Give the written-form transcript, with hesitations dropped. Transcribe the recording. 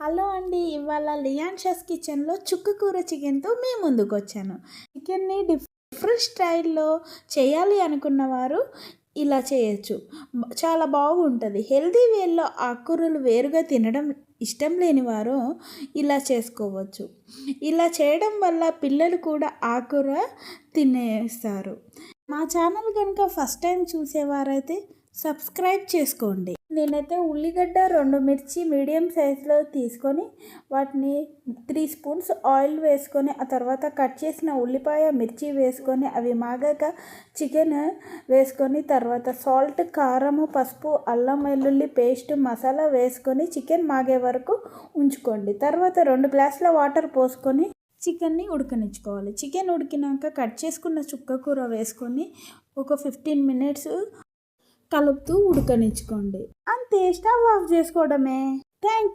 Hello అండి, ఇవాళ Lyon chef కిచెన్లో చుక్క కూర చికెన్తో మీ ముందుకు వచ్చాను. చికెన్ని డిఫరెంట్ స్టైల్లో చేయాలి అనుకున్నవారు ఇలా చేయొచ్చు. చాలా బాగుంటుంది. హెల్దీ వేలో ఆకుకూరలు వేరుగా తినడం ఇష్టం లేని వారు ఇలా చేసుకోవచ్చు. ఇలా చేయడం వల్ల పిల్లలు కూడా ఆకుకూర తినేస్తారు. మా ఛానల్ కనుక ఫస్ట్ టైం చూసేవారైతే సబ్స్క్రైబ్ చేసుకోండి. నేనైతే ఉల్లిగడ్డ 2 మిర్చి మీడియం సైజులో తీసుకొని వాటిని 3 స్పూన్స్ ఆయిల్ వేసుకొని ఆ తర్వాత కట్ చేసిన ఉల్లిపాయ మిర్చి వేసుకొని అవి మాగాక చికెన్ వేసుకొని తర్వాత సాల్ట్, కారము, పసుపు, అల్లం వెల్లుల్లి పేస్ట్, మసాలా వేసుకొని చికెన్ మాగే వరకు ఉంచుకోండి. తర్వాత 2 గ్లాసుల వాటర్ పోసుకొని చికెన్ని ఉడకనిచ్చుకోవాలి. చికెన్ ఉడికినాక కట్ చేసుకున్న చుక్క కూర వేసుకొని ఒక 15 మినిట్స్ కలుపుతూ ఉడకనిచ్చుకోండి. అంతే, స్టవ్ ఆఫ్ చేసుకోవడమే. థ్యాంక్